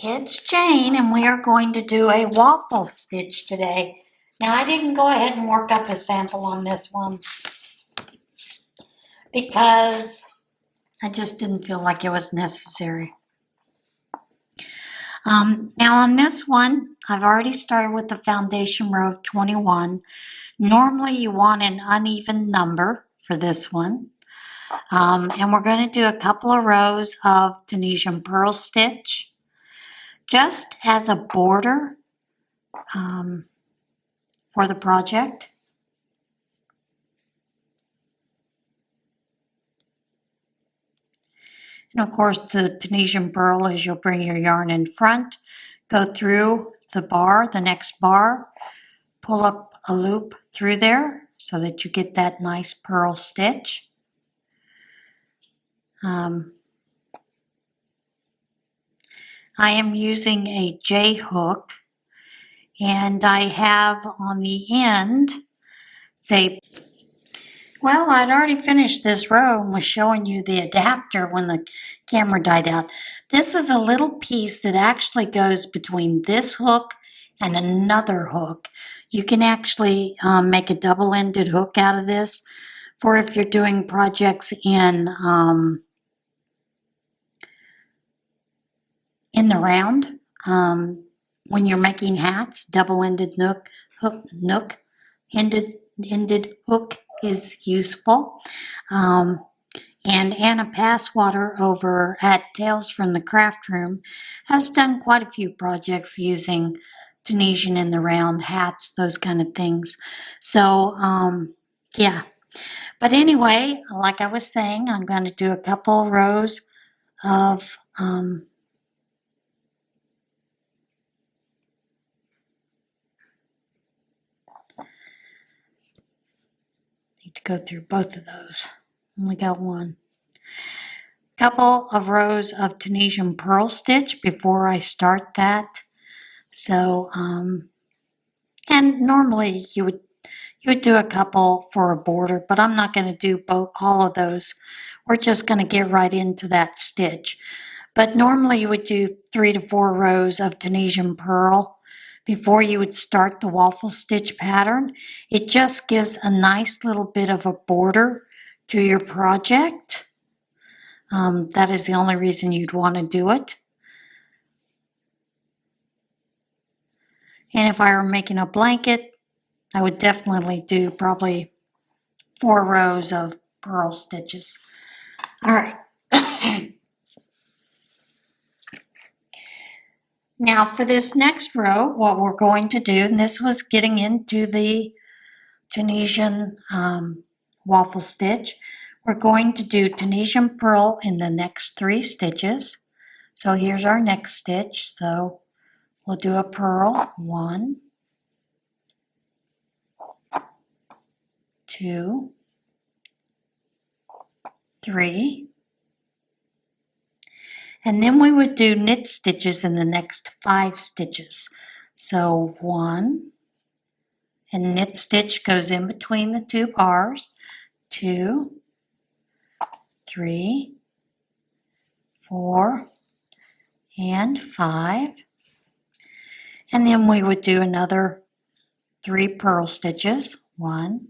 It's Jane, and we are going to do a waffle stitch today. Now, I didn't go ahead and work up a sample on this one because I just didn't feel like it was necessary. Now, on this one, I've already started with the foundation row of 21. Normally, you want an uneven number for this one. And we're going to do a couple of rows of Tunisian purl stitch just as a border for the project. And of course, the Tunisian purl is you'll bring your yarn in front, go through the bar, the next bar, pull up a loop through there so that you get that nice purl stitch. I am using a J hook, and I have on the end, well, I'd already finished this row and was showing you the adapter when the camera died out. This is a little piece that actually goes between this hook and another hook. You can actually make a double-ended hook out of this for if you're doing projects in the round. When you're making hats, double-ended ended hook is useful. And Anna Passwater over at Tales from the Craft Room has done quite a few projects using Tunisian in the round, hats, those kind of things. So, yeah. But anyway, like I was saying, I'm going to do a couple rows of need to go through both of those. Only got one. Couple of rows of Tunisian purl stitch before I start that. So, and normally you would do a couple for a border, but I'm not going to do all of those. We're just going to get right into that stitch. But normally you would do 3 to 4 rows of Tunisian purl before you would start the waffle stitch pattern. It just gives a nice little bit of a border to your project. That is the only reason you'd want to do it. And if I were making a blanket, I would definitely do probably 4 rows of purl stitches. All right. Now for this next row, what we're going to do, and this was getting into the Tunisian waffle stitch, we're going to do Tunisian purl in the next 3 stitches. So here's our next stitch. So we'll do a purl, 1, 2, 3, and then we would do knit stitches in the next 5 stitches. So 1, and knit stitch goes in between the 2 bars, 2, 3, 4, and 5. And then we would do another 3 purl stitches, 1,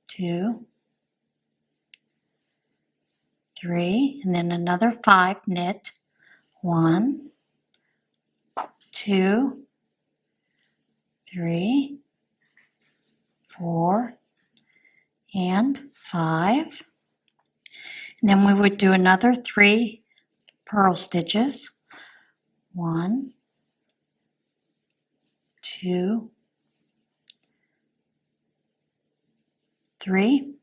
2, 3, and then another 5 knit, 1, 2, 3, 4, and 5. And then we would do another 3 purl stitches, 1, 2, 3,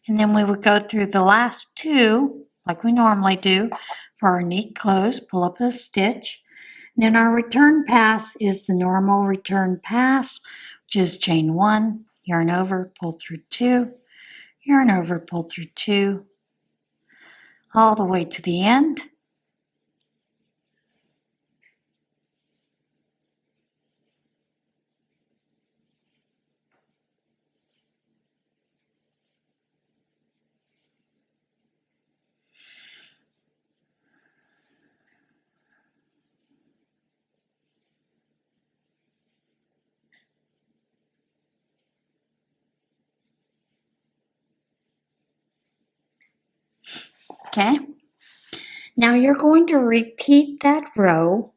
and then we would go through the last 2 like we normally do for our neat close, pull up a stitch. And then our return pass is the normal return pass, which is chain 1, yarn over, pull through 2, yarn over, pull through 2, all the way to the end. Okay. Now you're going to repeat that row.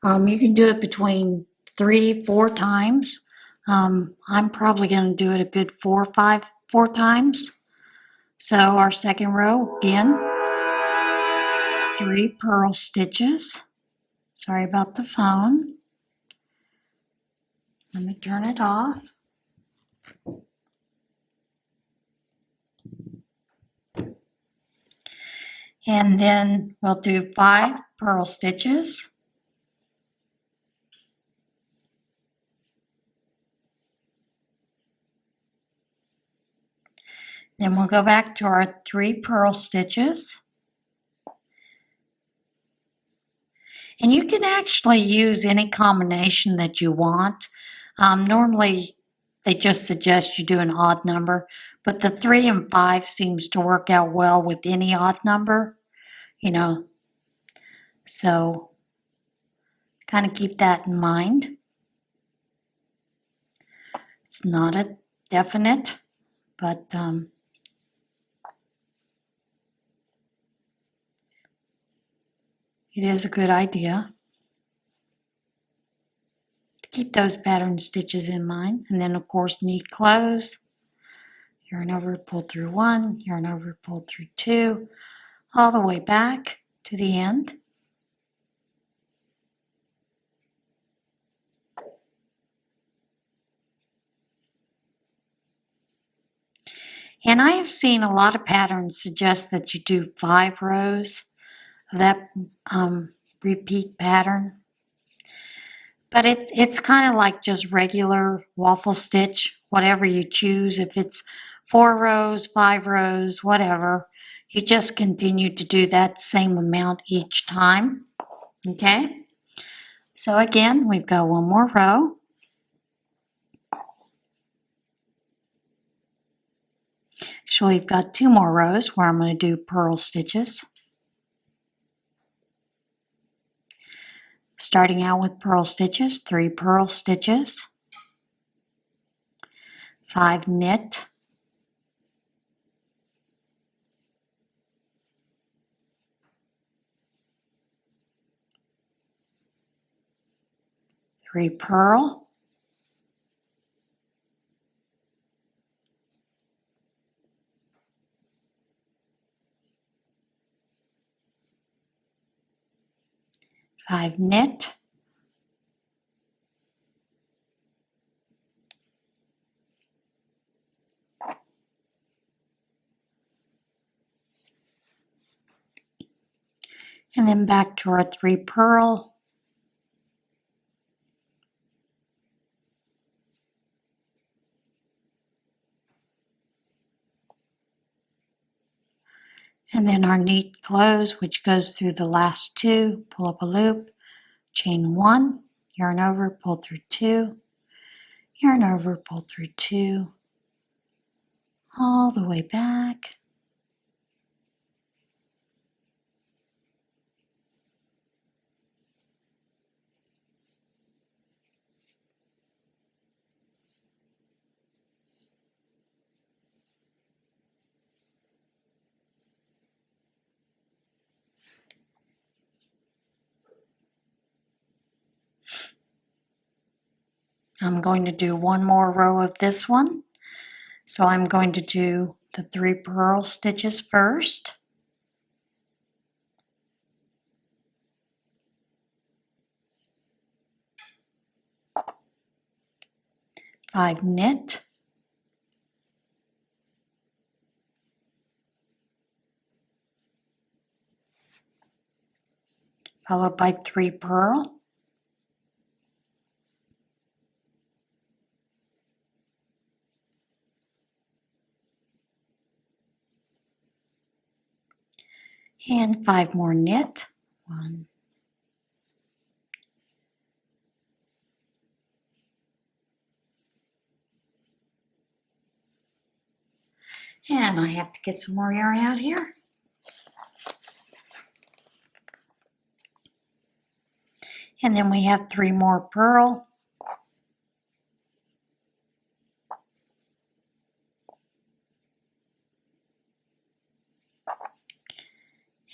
You can do it between 3-4 times. I'm probably going to do it a good 4 times. So our second row, again, 3 purl stitches. Sorry about the phone. Let me turn it off. And then we'll do 5 purl stitches. Then we'll go back to our 3 purl stitches. And you can actually use any combination that you want. Normally, they just suggest you do an odd number, but the 3 and 5 seems to work out well with any odd number, you know. So, kind of keep that in mind. It's not a definite, but it is a good idea to keep those pattern stitches in mind. And then, of course, knee close. Yarn over, pull through 1, yarn over, pull through 2, all the way back to the end. And I have seen a lot of patterns suggest that you do 5 rows of that repeat pattern. But it's kind of like just regular waffle stitch, whatever you choose. If it's 4 rows, 5 rows, whatever, you just continue to do that same amount each time. Okay? So again, we've got one more row. Actually, we've got 2 more rows where I'm going to do purl stitches. Starting out with purl stitches, 3 purl stitches, 5 knit, 3 purl, five knit, and then back to our 3 purl, and then our neat close, which goes through the last 2, pull up a loop, chain 1, yarn over, pull through 2, yarn over, pull through 2, all the way back. I'm going to do one more row of this one. So I'm going to do the 3 purl stitches first. 5 knit, followed by 3 purl, and 5 more knit. 1, and I have to get some more yarn out here. And then we have 3 more purl,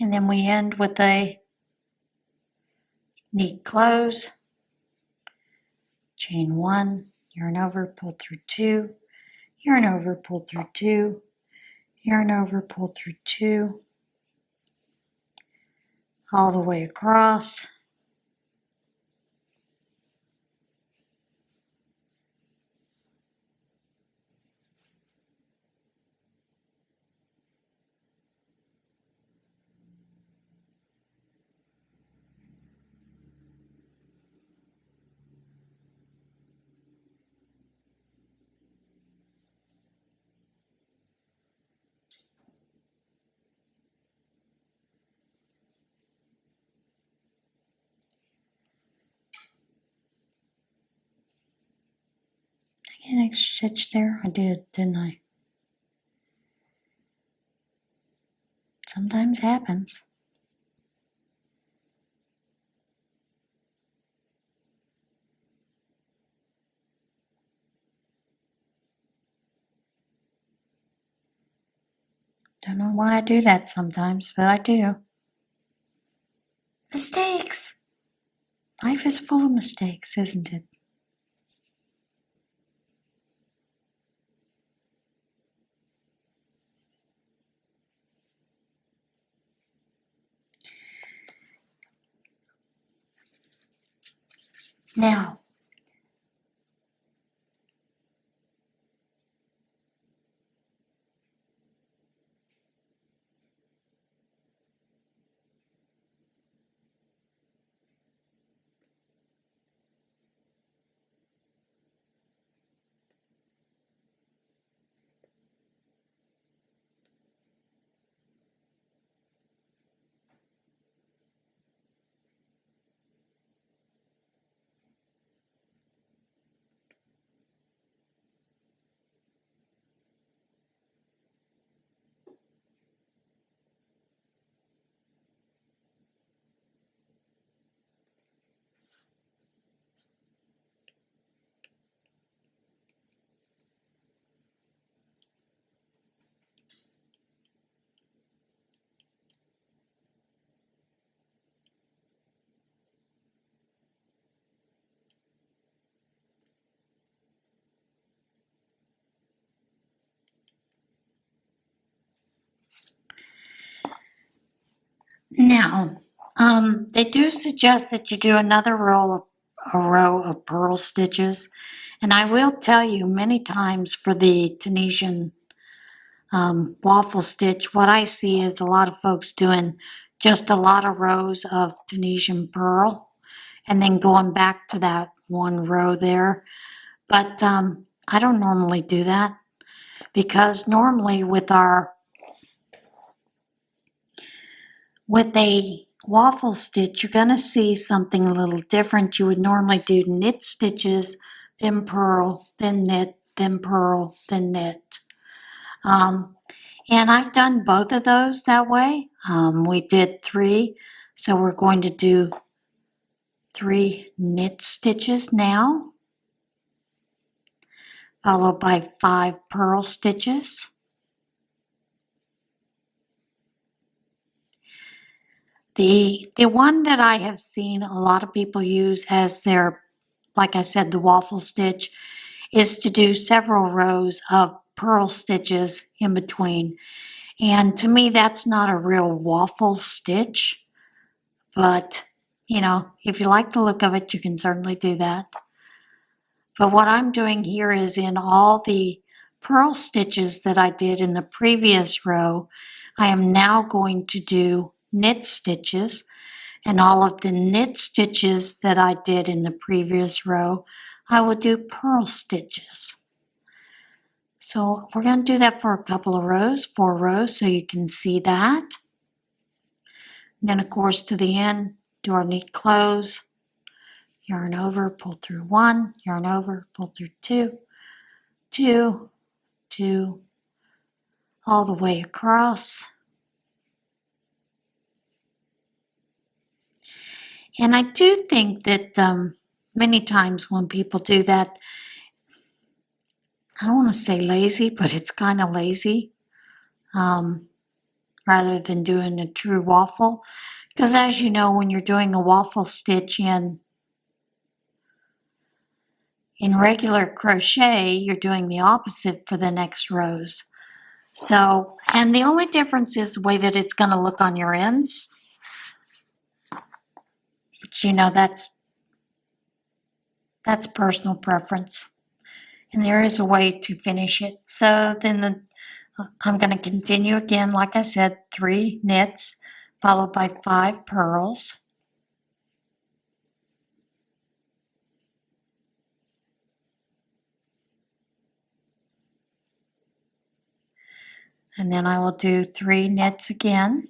And then we end with a neat close, chain 1, yarn over, pull through 2, yarn over, pull through 2, yarn over, pull through 2, all the way across. Did I get an extra stitch there? I did, didn't I? Sometimes happens. Don't know why I do that sometimes, but I do. Mistakes! Life is full of mistakes, isn't it? Now, Now, they do suggest that you do another row of purl stitches, and I will tell you many times for the Tunisian waffle stitch, what I see is a lot of folks doing just a lot of rows of Tunisian purl, and then going back to that one row there. But I don't normally do that because normally with a waffle stitch, you're going to see something a little different. You would normally do knit stitches, then purl, then knit, then purl, then knit. And I've done both of those that way. We did 3, so we're going to do 3 knit stitches now, followed by 5 purl stitches. The one that I have seen a lot of people use as their, like I said, the waffle stitch, is to do several rows of purl stitches in between. And to me, that's not a real waffle stitch, but you know, if you like the look of it, you can certainly do that. But what I'm doing here is in all the purl stitches that I did in the previous row, I am now going to do knit stitches, and all of the knit stitches that I did in the previous row, I will do purl stitches. So we're going to do that for a couple of rows, 4 rows, so you can see that. And then of course to the end, do our neat close, yarn over, pull through 1, yarn over, pull through 2, 2, 2, all the way across. And I do think that many times when people do that, I don't want to say lazy, but it's kind of lazy. rather than doing a true waffle. Because as you know, when you're doing a waffle stitch in regular crochet, you're doing the opposite for the next rows. So, and the only difference is the way that it's going to look on your ends. But you know, that's personal preference. And there is a way to finish it. So then I'm going to continue again, like I said, 3 knits followed by 5 purls. And then I will do 3 knits again,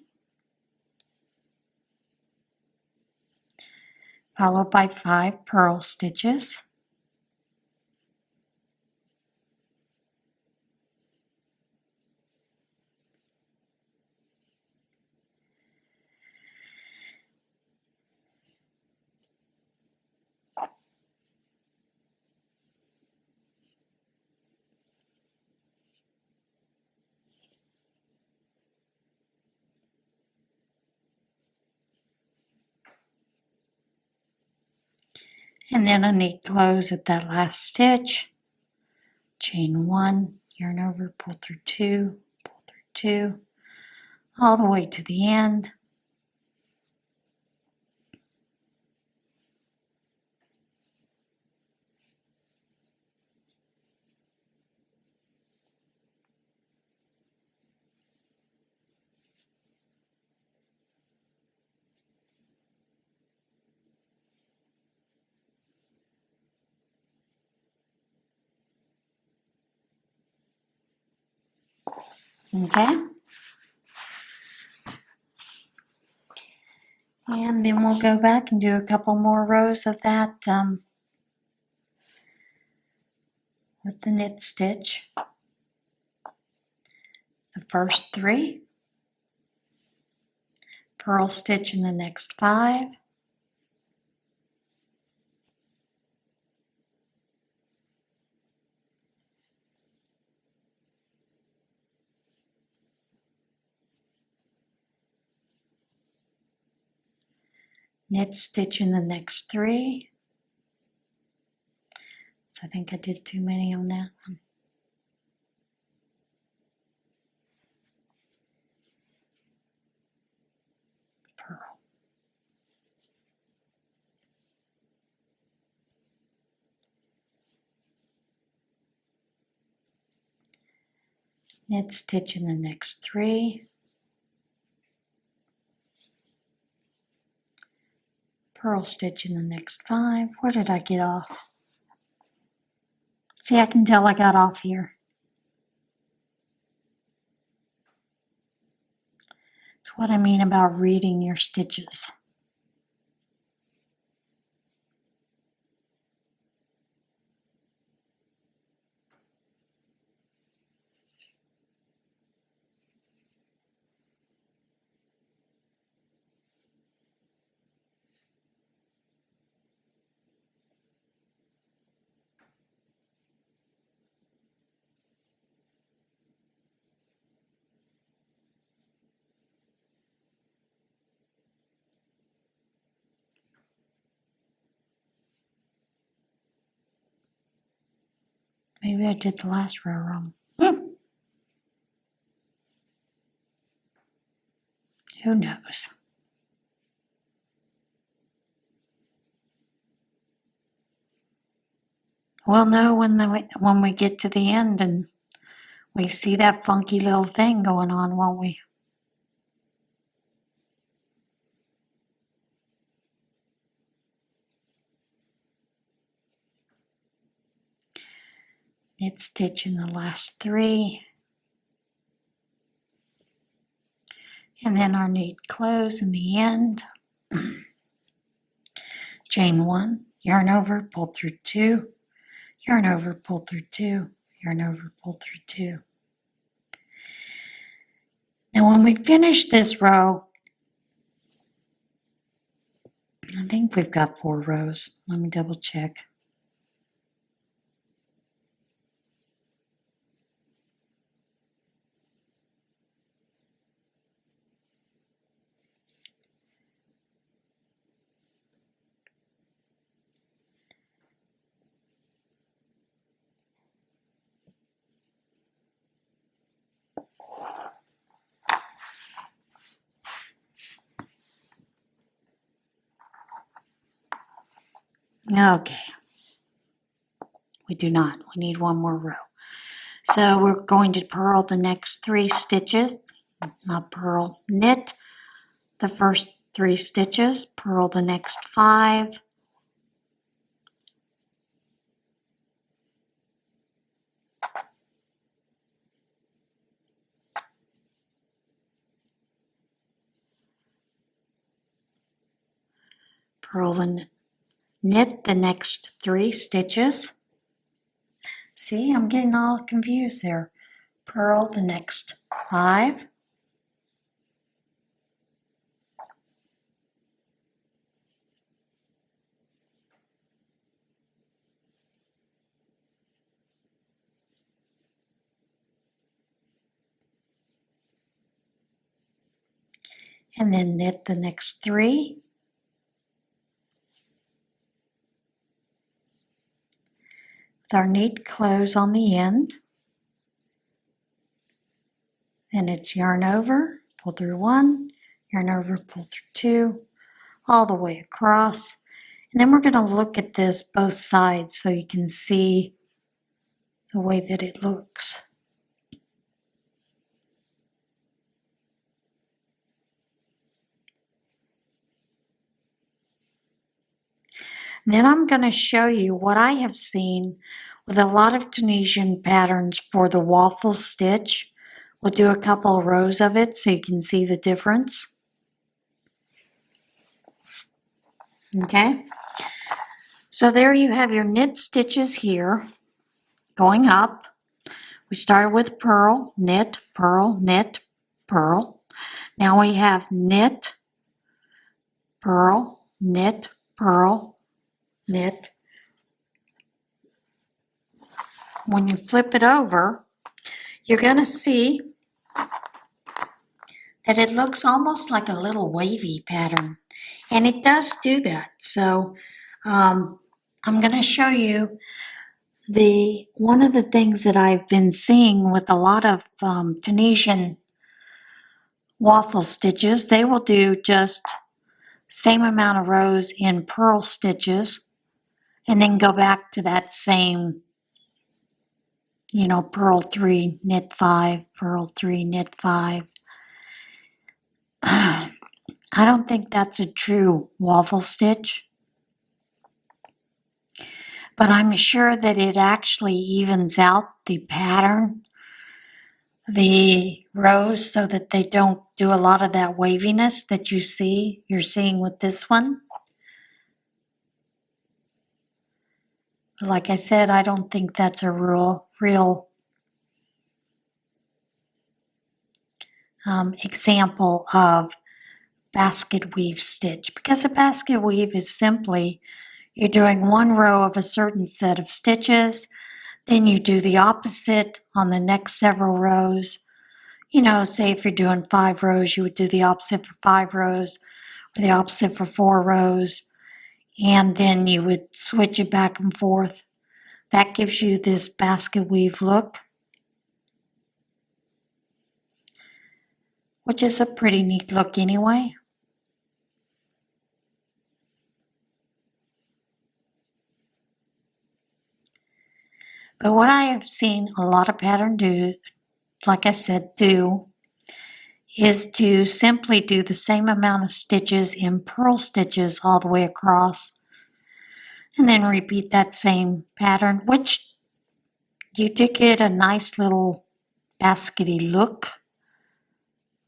followed by 5 purl stitches. And then a neat close at that last stitch. Chain 1, yarn over, pull through 2, pull through 2, all the way to the end. Okay? And then we'll go back and do a couple more rows of that with the knit stitch. The first 3, purl stitch in the next 5, knit stitch in the next 3. So I think I did too many on that one. Purl. Knit stitch in the next 3. Purl stitch in the next 5. Where did I get off? See, I can tell I got off here. It's what I mean about reading your stitches. Maybe I did the last row wrong. Who knows? We'll know when we get to the end and we see that funky little thing going on, won't we? Knit stitch in the last 3. And then our neat close in the end. Chain 1, yarn over, pull through 2, yarn over, pull through 2, yarn over, pull through 2. Now when we finish this row, I think we've got 4 rows. Let me double check. Okay. We do not. We need one more row. So we're going to purl the next 3 stitches. Not purl, knit the first 3 stitches, purl the next 5. Purl and knit the next 3 stitches. See, I'm getting all confused there. Purl the next 5. And then knit the next 3. With our neat close on the end. And it's yarn over, pull through 1, yarn over, pull through 2, all the way across. And then we're going to look at this both sides so you can see the way that it looks. And then I'm going to show you what I have seen with a lot of Tunisian patterns for the waffle stitch. We'll do a couple of rows of it so you can see the difference. Okay, so there you have your knit stitches here going up. We started with purl, knit, purl, knit, purl. Now we have knit, purl, knit, purl, knit. When you flip it over, you're going to see that it looks almost like a little wavy pattern. And it does do that. So I'm going to show you one of the things that I've been seeing with a lot of Tunisian waffle stitches. They will do just same amount of rows in purl stitches and then go back to that same, purl 3, knit 5, purl 3, knit 5. I don't think that's a true waffle stitch, but I'm sure that it actually evens out the pattern, the rows, so that they don't do a lot of that waviness that you're seeing with this one. Like I said, I don't think that's a real example of basket weave stitch, because a basket weave is simply you're doing one row of a certain set of stitches, then you do the opposite on the next several rows. Say if you're doing 5 rows, you would do the opposite for 5 rows, or the opposite for 4 rows, and then you would switch it back and forth. That gives you this basket weave look, which is a pretty neat look anyway. But what I have seen a lot of pattern do, like I said, is to simply do the same amount of stitches in purl stitches all the way across, and then repeat that same pattern, which you do get a nice little baskety look,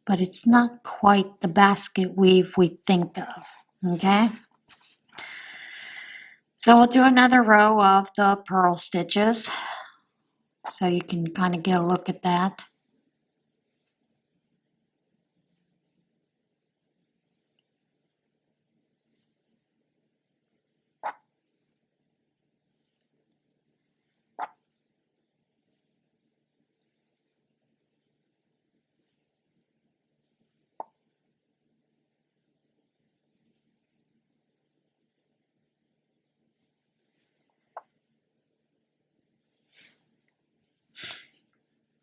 but it's not quite the basket weave we think of, okay? So we'll do another row of the purl stitches so you can kind of get a look at that.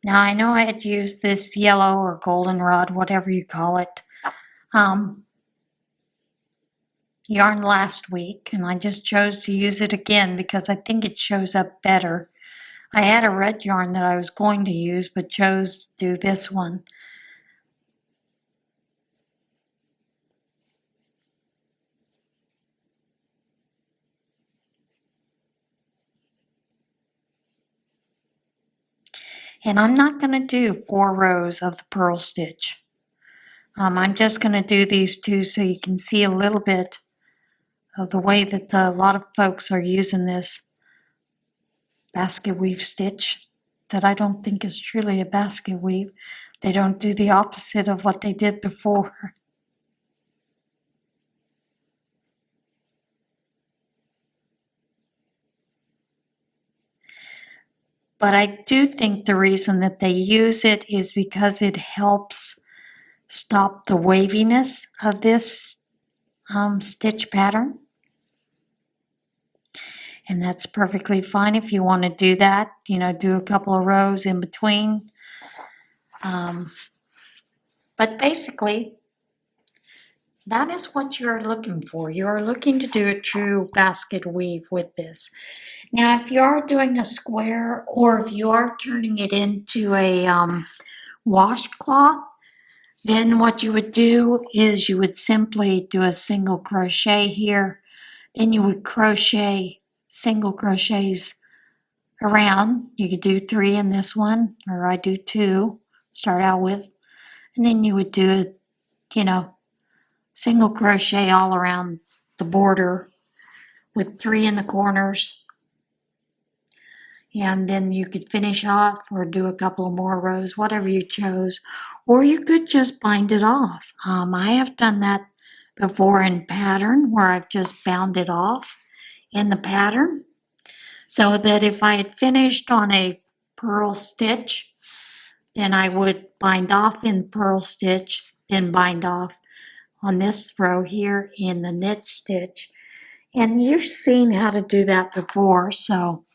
Now I know I had used this yellow or goldenrod, whatever you call it, yarn last week, and I just chose to use it again because I think it shows up better. I had a red yarn that I was going to use, but chose to do this one. And I'm not going to do 4 rows of the purl stitch. I'm just going to do these 2 so you can see a little bit of the way that a lot of folks are using this basket weave stitch that I don't think is truly a basket weave. They don't do the opposite of what they did before. But I do think the reason that they use it is because it helps stop the waviness of this stitch pattern. And that's perfectly fine if you want to do that, you know, do a couple of rows in between. But basically, that is what you're looking for. You're looking to do a true basket weave with this. Now, if you are doing a square or if you are turning it into a washcloth, then what you would do is you would simply do a single crochet here. Then you would crochet single crochets around. You could do 3 in this one, or I do 2, start out with. And then you would do, you know, single crochet all around the border with 3 in the corners. And then you could finish off or do a couple of more rows, whatever you chose. Or you could just bind it off. I have done that before in pattern where I've just bound it off in the pattern. So that if I had finished on a purl stitch, then I would bind off in purl stitch, then bind off on this row here in the knit stitch. And you've seen how to do that before, so.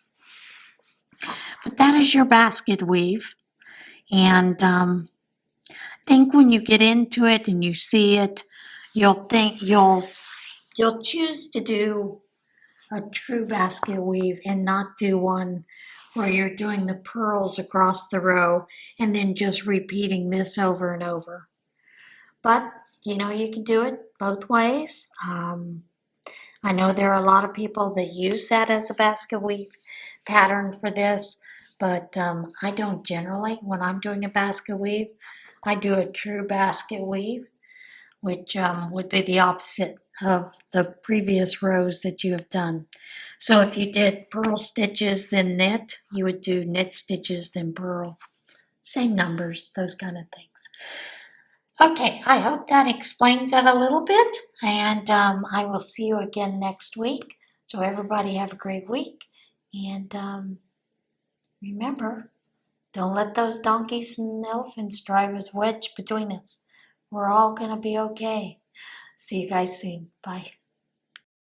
But that is your basket weave. And I think when you get into it and you see it, you'll choose to do a true basket weave and not do one where you're doing the purls across the row and then just repeating this over and over. But, you know, you can do it both ways. I know there are a lot of people that use that as a basket weave pattern for this, but I don't generally. When I'm doing a basket weave, I do a true basket weave, which would be the opposite of the previous rows that you have done. So if you did purl stitches, then knit, you would do knit stitches, then purl. Same numbers, those kind of things. Okay, I hope that explains that a little bit, and I will see you again next week. So everybody have a great week, and remember, don't let those donkeys and elephants drive a wedge between us. We're all going to be okay. See you guys soon. Bye.